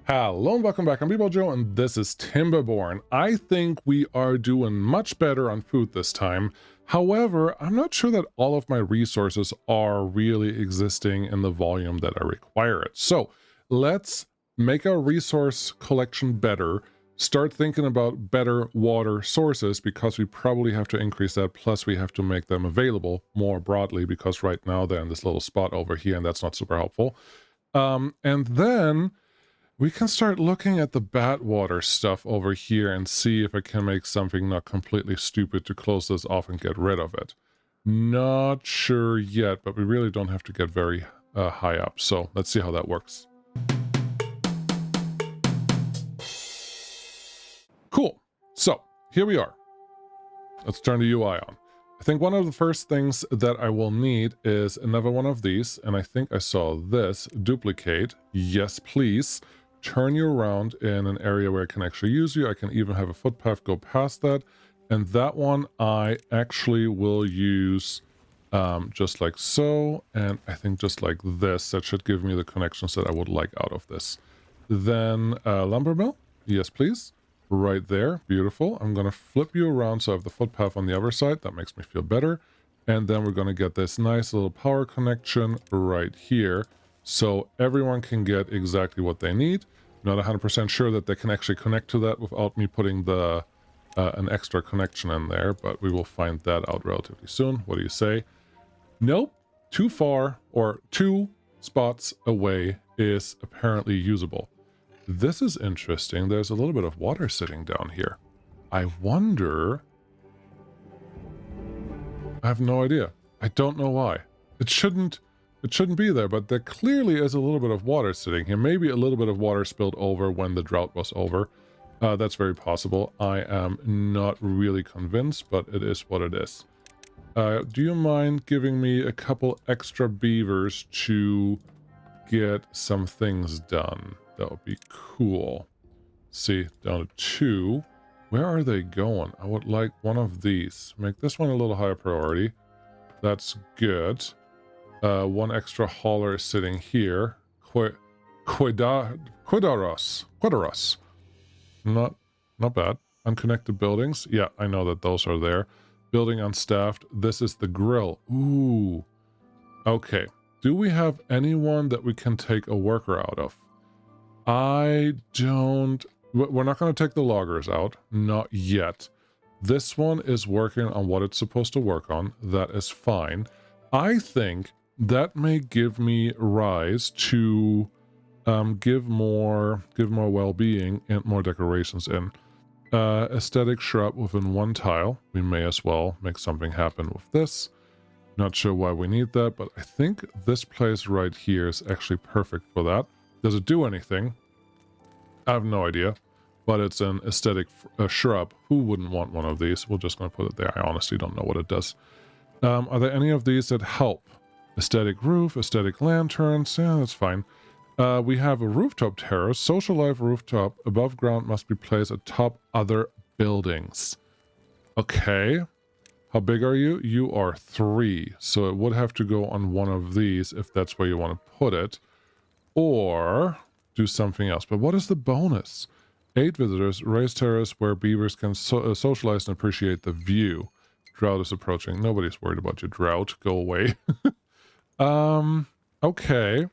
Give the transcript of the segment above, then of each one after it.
Hello and welcome back. I'm Joe and this is Timberborn. I think we are doing much better on food this time. However, I'm not sure that all of my resources are really existing in the volume that I require it. So let's make our resource collection better, start thinking about better water sources because we probably have to increase that, plus we have to make them available more broadly because right now they're in this little spot over here and that's not super helpful. And then we can start looking at the bad water stuff over here and see if I can make something not completely stupid to close this off and get rid of it. Not sure yet, but we really don't have to get very high up. So let's see how that works. Cool. So here we are. Let's turn the UI on. I think one of the first things that I will need is another one of these. And I think I saw this. Duplicate. Yes, please. Turn you around in an area where I can actually use you. I can even have a footpath go past that. And that one I actually will use just like so. And I think just like this. That should give me the connections that I would like out of this. Then lumber mill. Yes, please. Right there. Beautiful. I'm going to flip you around so I have the footpath on the other side. That makes me feel better. And then we're going to get this nice little power connection right here. So everyone can get exactly what they need. Not 100% sure that they can actually connect to that without me putting the an extra connection in there, but we will find that out relatively soon. What do you say? Nope. Too far, or 2 spots away is apparently usable. This is interesting. There's a little bit of water sitting down here. I wonder... I have no idea. I don't know why. It shouldn't be there, but there clearly is a little bit of water sitting here. Maybe a little bit of water spilled over when the drought was over. That's very possible. I am not really convinced, but it is what it is. Do you mind giving me a couple extra beavers to get some things done? That would be cool. See, down to 2. Where are they going? I would like one of these. Make this one a little higher priority. That's good. One extra hauler is sitting here. Quidaros. Not bad. Unconnected buildings. Yeah, I know that those are there. Building unstaffed. This is the grill. Ooh. Okay. Do we have anyone that we can take a worker out of? I don't... We're not going to take the loggers out. Not yet. This one is working on what it's supposed to work on. That is fine. I think that may give me rise to give more well-being and more decorations in. Aesthetic shrub within 1 tile. We may as well make something happen with this. Not sure why we need that, but I think this place right here is actually perfect for that. Does it do anything? I have no idea, but it's an aesthetic shrub. Who wouldn't want one of these? We're just going to put it there. I honestly don't know what it does. Are there any of these that help? Aesthetic roof, aesthetic lanterns. Yeah, that's fine. We have a rooftop terrace. Social life rooftop. Above ground must be placed atop other buildings. Okay. How big are you? You are 3. So it would have to go on one of these if that's where you want to put it. Or do something else. But what is the bonus? 8 visitors. Raise terrace where beavers can socialize and appreciate the view. Drought is approaching. Nobody's worried about your drought. Go away. Okay.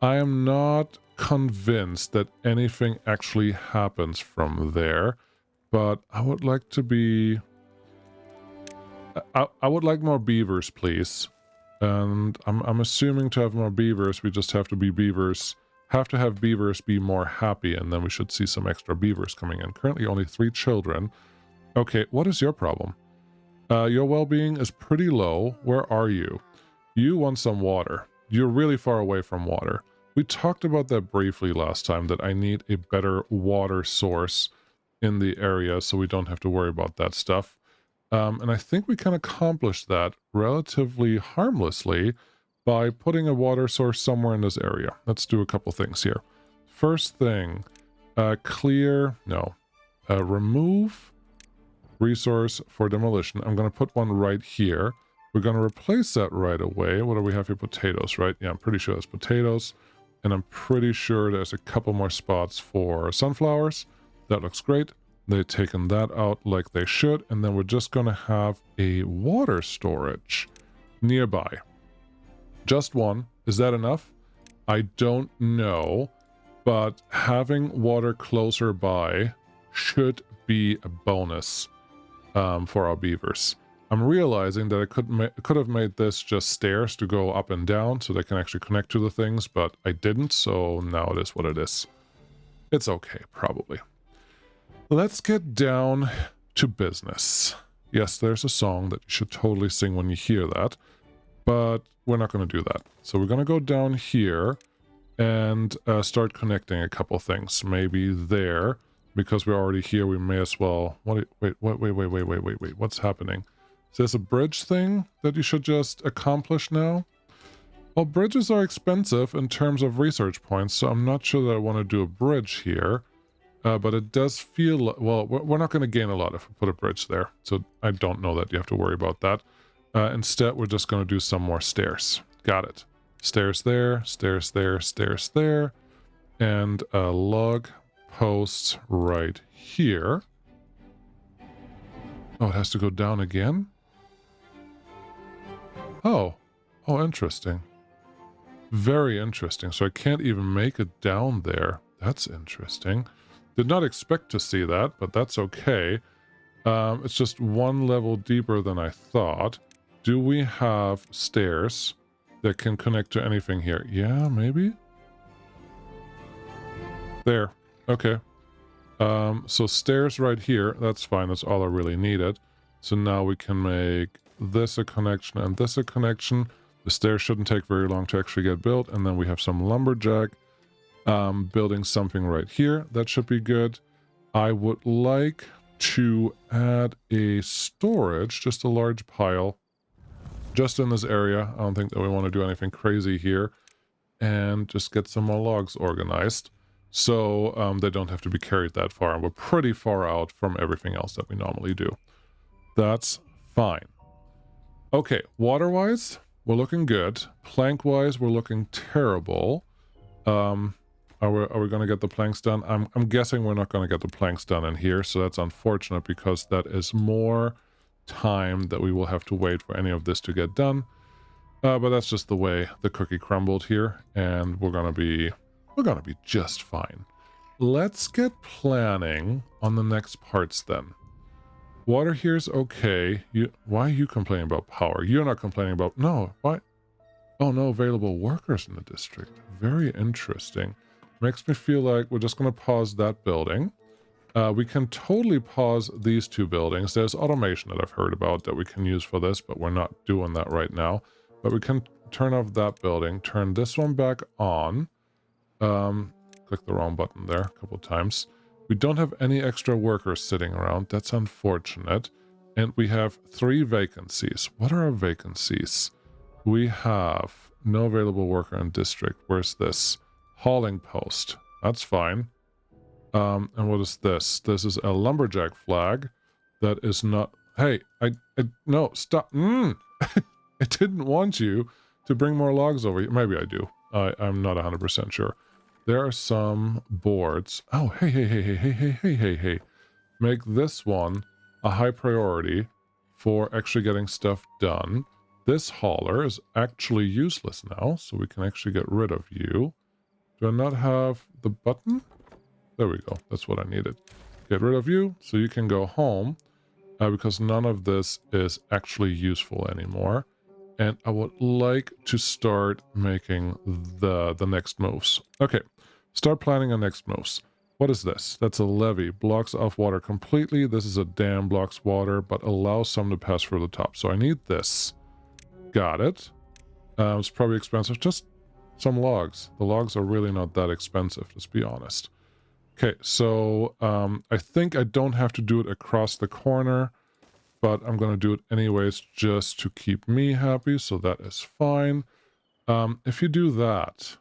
I am not convinced that anything actually happens from there, but I would like to be... I would like more beavers, please. And I'm assuming to have more beavers, we just have to be beavers. Have to have beavers be more happy, and then we should see some extra beavers coming in. Currently only 3 children. Okay, what is your problem? Your well-being is pretty low. Where are you? You want some water. You're really far away from water. We talked about that briefly last time, that I need a better water source in the area so we don't have to worry about that stuff. And I think we can accomplish that relatively harmlessly by putting a water source somewhere in this area. Let's do a couple things here. First thing, remove resource for demolition. I'm going to put one right here. We're going to replace that right away. What do we have here? Potatoes, right? Yeah, I'm pretty sure it's potatoes. And I'm pretty sure there's a couple more spots for sunflowers. That looks great. They've taken that out like they should. And then we're just going to have a water storage nearby. Just one. Is that enough? I don't know. But having water closer by should be a bonus for our beavers. I'm realizing that I could have made this just stairs to go up and down so they can actually connect to the things, but I didn't, so now it is what it is. It's okay, probably. Let's get down to business. Yes, there's a song that you should totally sing when you hear that, but we're not going to do that. So we're going to go down here and start connecting a couple things. Maybe there, because we're already here, we may as well... Wait, what's happening? Is this a bridge thing that you should just accomplish now? Well, bridges are expensive in terms of research points, so I'm not sure that I want to do a bridge here. But it does feel... Well, we're not going to gain a lot if we put a bridge there, so I don't know that you have to worry about that. Instead, we're just going to do some more stairs. Got it. Stairs there, stairs there, stairs there, and a log post right here. Oh, it has to go down again? Oh, interesting. Very interesting. So I can't even make it down there. That's interesting. Did not expect to see that, but that's okay. It's just one level deeper than I thought. Do we have stairs that can connect to anything here? Yeah, maybe? There. Okay. So stairs right here. That's fine. That's all I really needed. So now we can make this a connection and this a connection. The stairs shouldn't take very long to actually get built. And then we have some lumberjack building something right here. That should be good. I would like to add a storage, just a large pile, just in this area. I don't think that we want to do anything crazy here. And just get some more logs organized. So they don't have to be carried that far. And we're pretty far out from everything else that we normally do. That's fine. Okay, water-wise, we're looking good. Plank-wise, we're looking terrible. Are we going to get the planks done? I'm guessing we're not going to get the planks done in here, so that's unfortunate because that is more time that we will have to wait for any of this to get done. But that's just the way the cookie crumbled here, and we're gonna be just fine. Let's get planning on the next parts then. Water here's okay. Why are you complaining about power? You're not complaining about... No, why? Oh, no available workers in the district. Very interesting. Makes me feel like we're just going to pause that building. We can totally pause these two buildings. There's automation that I've heard about that we can use for this, but we're not doing that right now. But we can turn off that building, turn this one back on. Click the wrong button there a couple times. We don't have any extra workers sitting around. That's unfortunate. And we have 3 vacancies. What are our vacancies? We have no available worker in district. Where's this? Hauling post. That's fine. And what is this? This is a lumberjack flag. That is not... Hey, no, stop. I didn't want you to bring more logs over here. Maybe I do. I'm not 100% sure. There are some boards. Oh, hey. Make this one a high priority for actually getting stuff done. This hauler is actually useless now, so we can actually get rid of you. Do I not have the button? There we go. That's what I needed. Get rid of you so you can go home because none of this is actually useful anymore. And I would like to start making the next moves. Okay, start planning our next moves. What is this? That's a levee. Blocks off water completely. This is a dam, blocks water, but allows some to pass through the top. So I need this. Got it. It's probably expensive. Just some logs. The logs are really not that expensive, let's be honest. Okay, so I think I don't have to do it across the corner, but I'm going to do it anyways just to keep me happy, so that is fine. If you do that...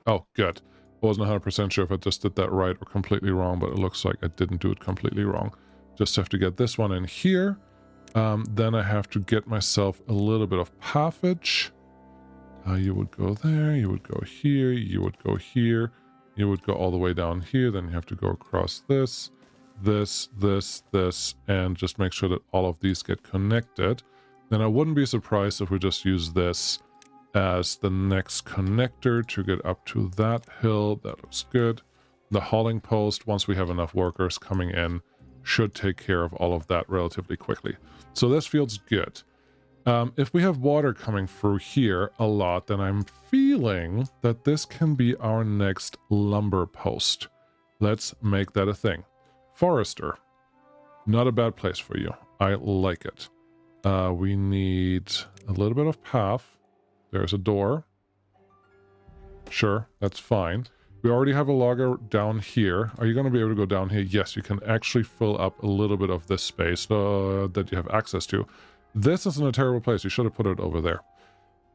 Oh, good. I wasn't 100% sure if I just did that right or completely wrong, but it looks like I didn't do it completely wrong. Just have to get this one in here. Then I have to get myself a little bit of pathage. You would go there, you would go here, you would go here, you would go all the way down here, then you have to go across this, this, and just make sure that all of these get connected. Then I wouldn't be surprised if we just use this as the next connector to get up to that hill. That looks good. The hauling post, once we have enough workers coming in, should take care of all of that relatively quickly. So this feels good. If we have water coming through here a lot, then I'm feeling that this can be our next lumber post. Let's make that a thing. Forester. Not a bad place for you. I like it. We need a little bit of path. There's a door. Sure, that's fine. We already have a logger down here. Are you going to be able to go down here? Yes, you can actually fill up a little bit of this space that you have access to. This isn't a terrible place. You should have put it over there.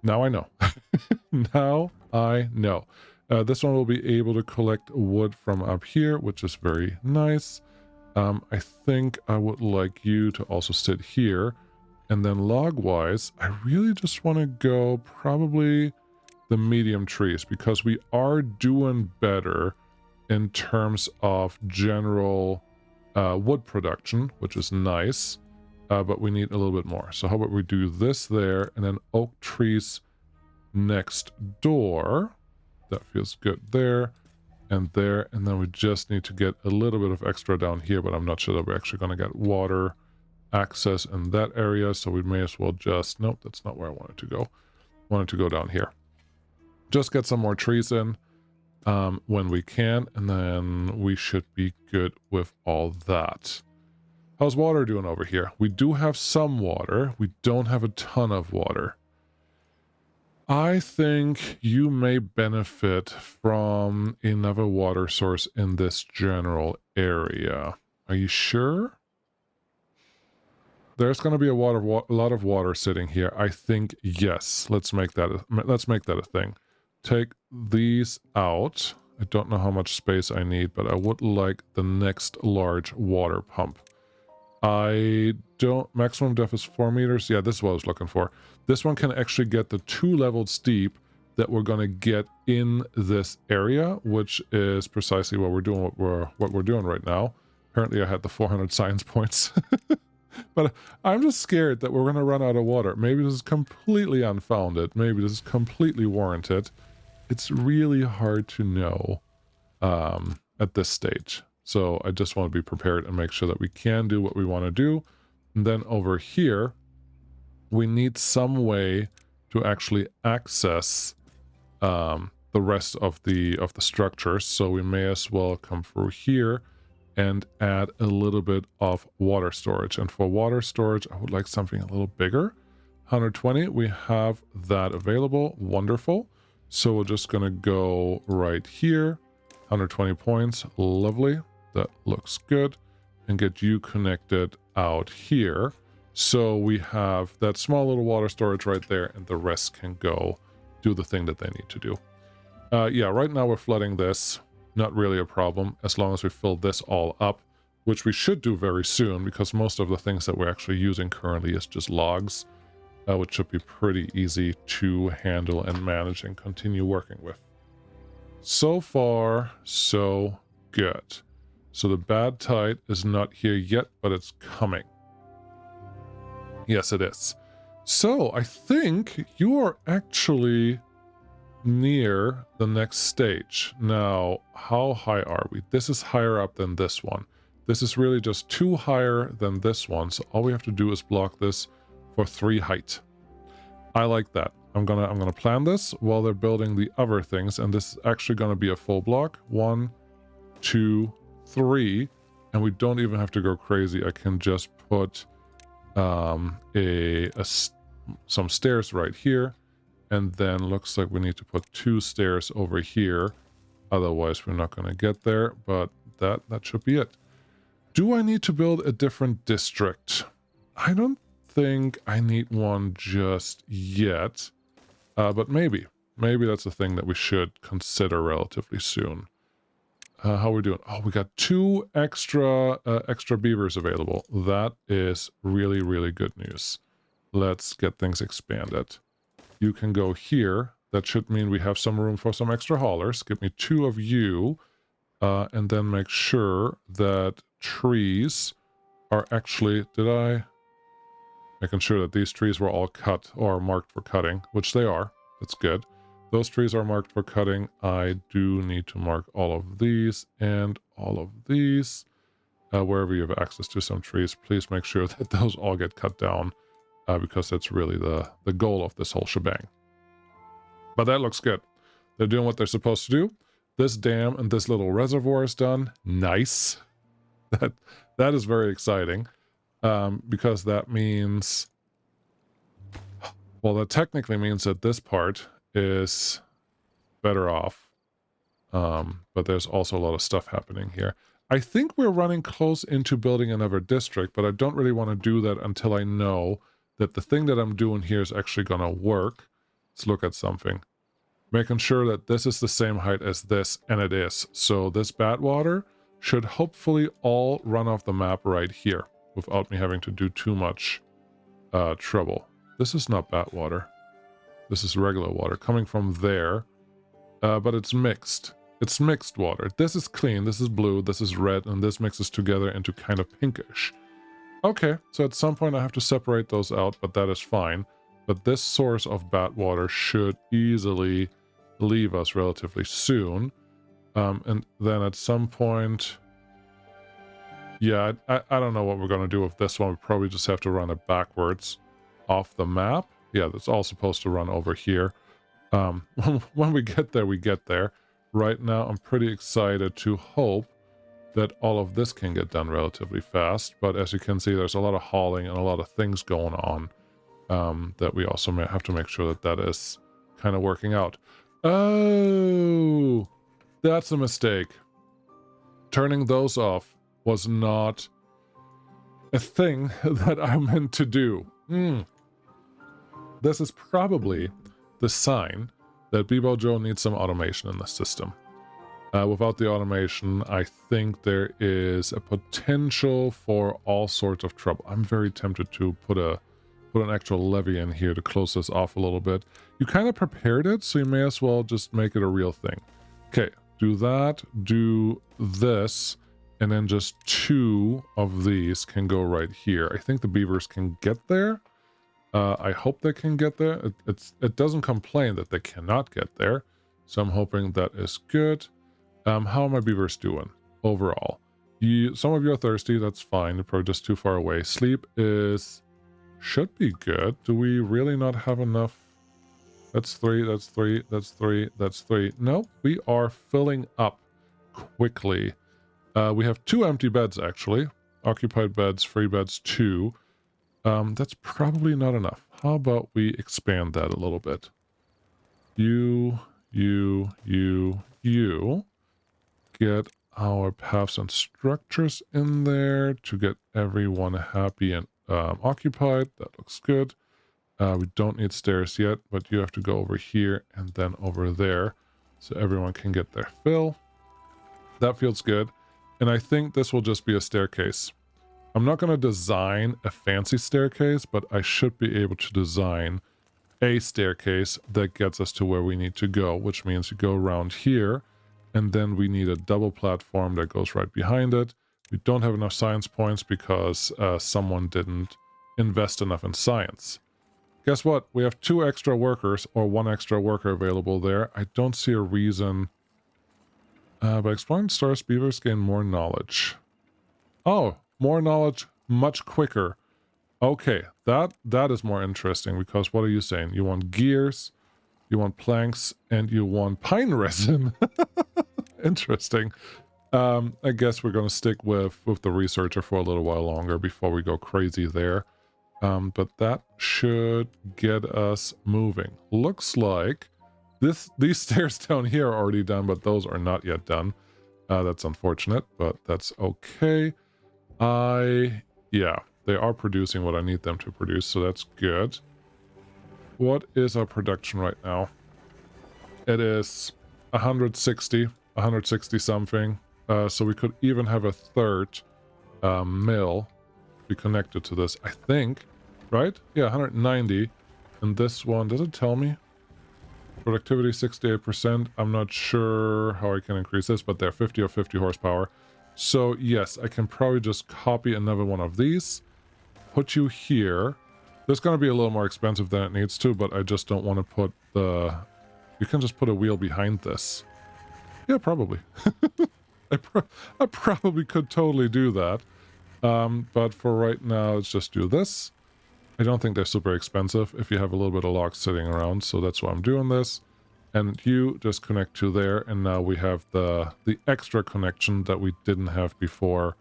Now I know. Now I know. This one will be able to collect wood from up here, which is very nice. I think I would like you to also sit here. And then log-wise, I really just want to go probably the medium trees, because we are doing better in terms of general wood production, which is nice, but we need a little bit more. So how about we do this there, and then oak trees next door. That feels good there, and then we just need to get a little bit of extra down here, but I'm not sure that we're actually going to get water access in that area, so we may as well just... Nope, that's not where I wanted to go. I wanted to go down here. Just get some more trees in when we can, and then we should be good with all that. How's water doing over here? We do have some water. We don't have a ton of water. I think you may benefit from another water source in this general area. Are you sure? There's going to be a lot of water sitting here. I think yes. Let's make that a thing. Take these out. I don't know how much space I need, but I would like the next large water pump. I don't... Maximum depth is 4 meters. Yeah, this is what I was looking for. This one can actually get the 2-leveled steep that we're going to get in this area, which is precisely what we're doing. What we're doing right now. Apparently, I had the 400 science points. But I'm just scared that we're going to run out of water. Maybe this is completely unfounded. Maybe this is completely warranted. It's really hard to know at this stage. So I just want to be prepared and make sure that we can do what we want to do. And then over here, we need some way to actually access the rest of the structures. So we may as well come through here and add a little bit of water storage. And for water storage, I would like something a little bigger. 120, we have that available. Wonderful. So we're just going to go right here. 120 points. Lovely. That looks good. And get you connected out here. So we have that small little water storage right there, and the rest can go do the thing that they need to do. Yeah, right now we're flooding this. Not really a problem, as long as we fill this all up, which we should do very soon, because most of the things that we're actually using currently is just logs, which should be pretty easy to handle and manage and continue working with. So far, so good. So the bad tide is not here yet, but it's coming. Yes, it is. So I think you are actually near the next stage. Now, how high are we? This is higher up than this one. This is really just 2 higher than this one, so all we have to do is block this for 3 height. I like that. I'm gonna plan this while they're building the other things, and this is actually gonna be a full block. 1, 2, 3, and we don't even have to go crazy. I can just put some stairs right here. And then looks like we need to put 2 stairs over here. Otherwise, we're not going to get there. But that should be it. Do I need to build a different district? I don't think I need one just yet. But maybe. Maybe that's a thing that we should consider relatively soon. How are we doing? Oh, we got 2 extra beavers available. That is really, really good news. Let's get things expanded. You can go here. That should mean we have some room for some extra haulers. Give me 2 of you, and then make sure that trees are actually... Did I... Making sure that these trees were all cut or marked for cutting, which they are. That's good. Those trees are marked for cutting. I do need to mark all of these and all of these. Wherever you have access to some trees, please make sure that those all get cut down, because that's really the goal of this whole shebang. But that looks good. They're doing what they're supposed to do. This dam and this little reservoir is done. Nice. That is very exciting, because that means... Well, that technically means that this part is better off. But there's also a lot of stuff happening here. I think we're running close into building another district, but I don't really want to do that until I know that the thing that I'm doing here is actually going to work. Let's look at something. Making sure that this is the same height as this, and it is. So this Badwater should hopefully all run off the map right here without me having to do too much trouble. This is not Badwater. This is regular water coming from there, but it's mixed. It's mixed water. This is clean, this is blue, this is red, and this mixes together into kind of pinkish. Okay, so at some point I have to separate those out, but that is fine. But this source of bad water should easily leave us relatively soon. And then at some point... Yeah, I don't know what we're going to do with this one. We probably just have to run it backwards off the map. Yeah, that's all supposed to run over here. When we get there, we get there. Right now, I'm pretty excited to hope that all of this can get done relatively fast. But as you can see, there's a lot of hauling and a lot of things going on, that we also may have to make sure that that is kind of working out. Oh, that's a mistake. Turning those off was not a thing that I meant to do. This is probably the sign that Bebo Joe needs some automation in the system. Without the automation, I think there is a potential for all sorts of trouble. I'm very tempted to put an actual levy in here to close this off a little bit. You kind of prepared it, so you may as well just make it a real thing. Okay, do that, do this, and then just 2 of these can go right here. I think the beavers can get there. I hope they can get there. It doesn't complain that they cannot get there, so I'm hoping that is good. How are my beavers doing overall? Some of you are thirsty, that's fine. You're probably just too far away. Sleep should be good. Do we really not have enough? That's 3, that's 3, that's 3, that's 3. No, we are filling up quickly. We have 2 empty beds, actually. Occupied beds, free beds, 2. That's probably not enough. How about we expand that a little bit? You. Get our paths and structures in there to get everyone happy and occupied. That looks good. We don't need stairs yet, but you have to go over here and then over there so everyone can get their fill. That feels good. And I think this will just be a staircase. I'm not going to design a fancy staircase, but I should be able to design a staircase that gets us to where we need to go, which means you go around here, and then we need a double platform that goes right behind it. We don't have enough science points because someone didn't invest enough in science. Guess what? We have 2 extra workers, or 1 extra worker available there. I don't see a reason. By exploring stars, beavers gain more knowledge. Oh, more knowledge much quicker. Okay, that is more interesting, because what are you saying? You want gears, you want planks, and you want pine resin. Interesting. I guess we're going to stick with the researcher for a little while longer before we go crazy there. But that should get us moving. Looks like these stairs down here are already done, but those are not yet done. That's unfortunate, but that's okay. Yeah, they are producing what I need them to produce, so that's good. What is our production right now? It is 160 something. So we could even have a third mill be connected to this, I think, right? Yeah, 190. And this one, does it tell me? productivity 68%. I'm not sure how I can increase this, but they're 50 or 50 horsepower. So yes, I can probably just copy another one of these, put you here. This is going to be a little more expensive than it needs to, but I just don't want to put the... You can just put a wheel behind this. Yeah, probably. I probably could totally do that. But for right now, let's just do this. I don't think they're super expensive if you have a little bit of logs sitting around, so that's why I'm doing this. And you just connect to there, and now we have the extra connection that we didn't have before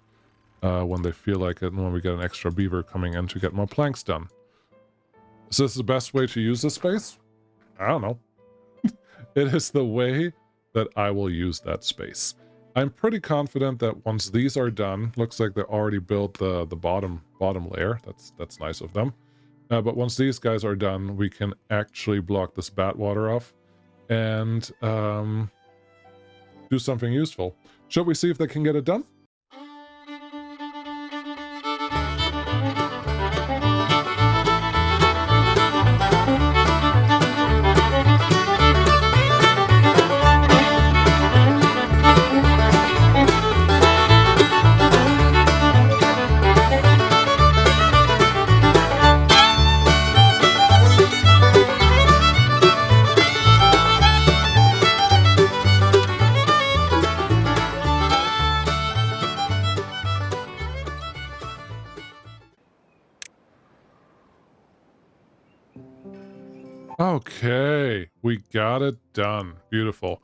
when they feel like it, and when we get an extra beaver coming in to get more planks done. Is this the best way to use this space? I don't know. It is the way that I will use that space. I'm pretty confident that once these are done, looks like they already built the bottom layer. That's nice of them. But once these guys are done, we can actually block this bat water off and do something useful. Shall we see if they can get it done? Okay, we got it done. Beautiful.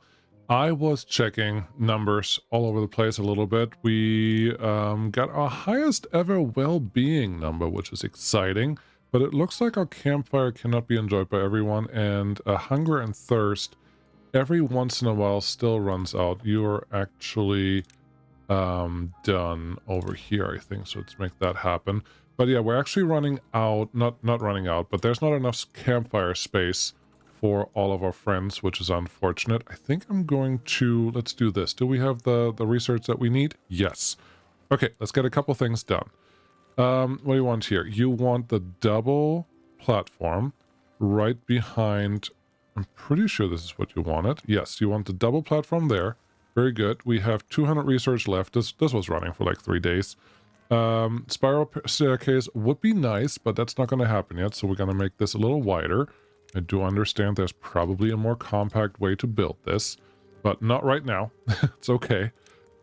I was checking numbers all over the place a little bit. We got our highest ever well-being number, which is exciting, but it looks like our campfire cannot be enjoyed by everyone, and hunger and thirst every once in a while still runs out. You're actually done over here, I think, so let's make that happen. But yeah, we're actually running out, not running out, but there's not enough campfire space for all of our friends, which is unfortunate. I think I'm going to, let's do this. Do we have the research that we need? Yes. Okay, let's get a couple things done. What do you want here? You want the double platform right behind, I'm pretty sure this is what you wanted. Yes, you want the double platform there. Very good. We have 200 research left. This was running for like 3 days. Spiral staircase would be nice, but that's not going to happen yet, so we're going to make this a little wider. I do understand there's probably a more compact way to build this, but not right now. It's okay.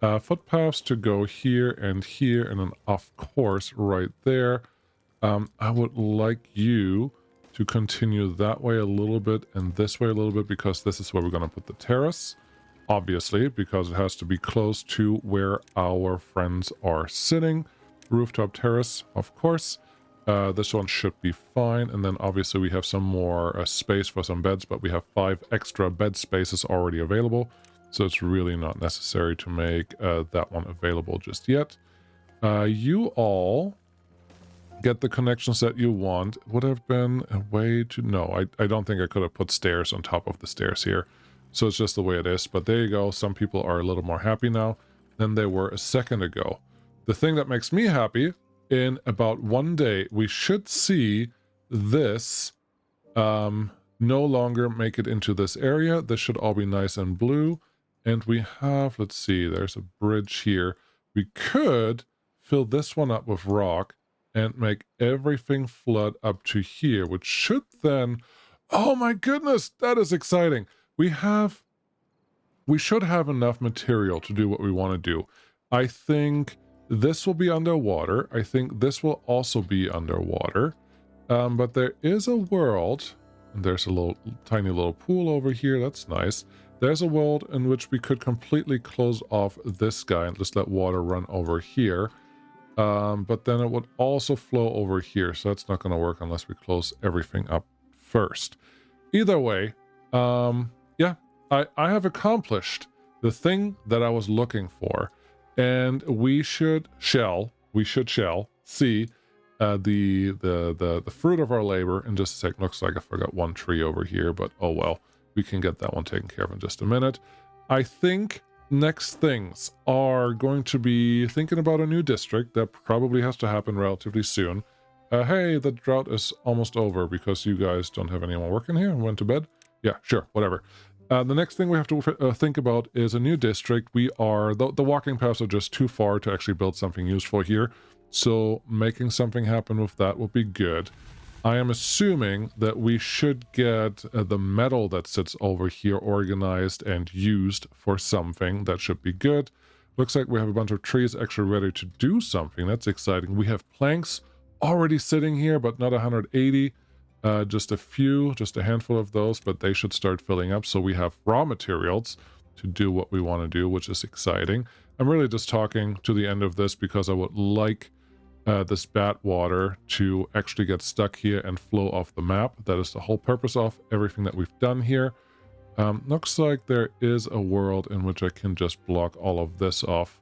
Footpaths to go here, and then of course right there. I would like you to continue that way a little bit and this way a little bit, because this is where we're going to put the terrace. Obviously, because it has to be close to where our friends are sitting. Rooftop terrace, of course. This one should be fine. And then obviously we have some more space for some beds, but we have 5 extra bed spaces already available. So it's really not necessary to make that one available just yet. You all get the connections that you want. Would have been a way to... No, I don't think I could have put stairs on top of the stairs here. So it's just the way it is. But there you go. Some people are a little more happy now than they were a second ago. The thing that makes me happy, in about 1 day, we should see this no longer make it into this area. This should all be nice and blue. And we have, let's see, there's a bridge here. We could fill this one up with rock and make everything flood up to here, which should then... Oh my goodness, that is exciting. We should have enough material to do what we want to do. I think this will be underwater. I think this will also be underwater. But there is a world, and there's a tiny little pool over here. That's nice. There's a world in which we could completely close off this guy and just let water run over here. But then it would also flow over here. So that's not going to work unless we close everything up first. Either way, yeah, I have accomplished the thing that I was looking for, and we shall see the fruit of our labor in just a sec. Looks like I forgot one tree over here, but oh well, we can get that one taken care of in just a minute. I think next things are going to be thinking about a new district that probably has to happen relatively soon. Hey, the drought is almost over because you guys don't have anyone working here and went to bed. Yeah, sure, whatever. The next thing we have to think about is a new district. We are, the walking paths are just too far to actually build something useful here. So making something happen with that will be good. I am assuming that we should get the metal that sits over here organized and used for something. That should be good. Looks like we have a bunch of trees actually ready to do something. That's exciting. We have planks already sitting here, but not 180. Just a few, just a handful of those, but they should start filling up. So we have raw materials to do what we want to do, which is exciting. I'm really just talking to the end of this because I would like this bat water to actually get stuck here and flow off the map. That is the whole purpose of everything that we've done here. Looks like there is a world in which I can just block all of this off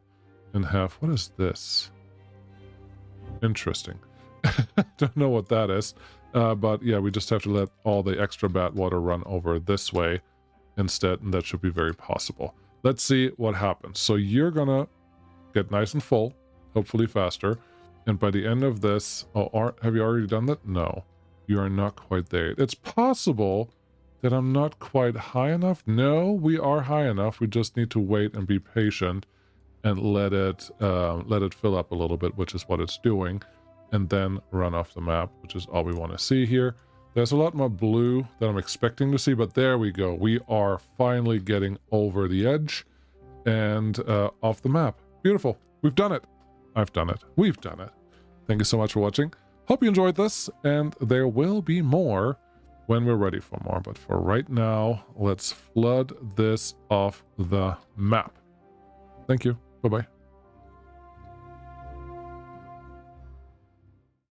and have, what is this? Interesting. Don't know what that is. But yeah, we just have to let all the extra bat water run over this way instead, and that should be very possible. Let's see what happens. So you're gonna get nice and full, hopefully faster. And by the end of this, have you already done that? No, you are not quite there. It's possible that I'm not quite high enough. No, we are high enough. We just need to wait and be patient and let it fill up a little bit, which is what it's doing, and then run off the map, which is all we want to see here. There's a lot more blue than I'm expecting to see, but there we go. We are finally getting over the edge and off the map. Beautiful. We've done it. I've done it. We've done it. Thank you so much for watching. Hope you enjoyed this, and there will be more when we're ready for more. But for right now, let's flood this off the map. Thank you. Bye-bye.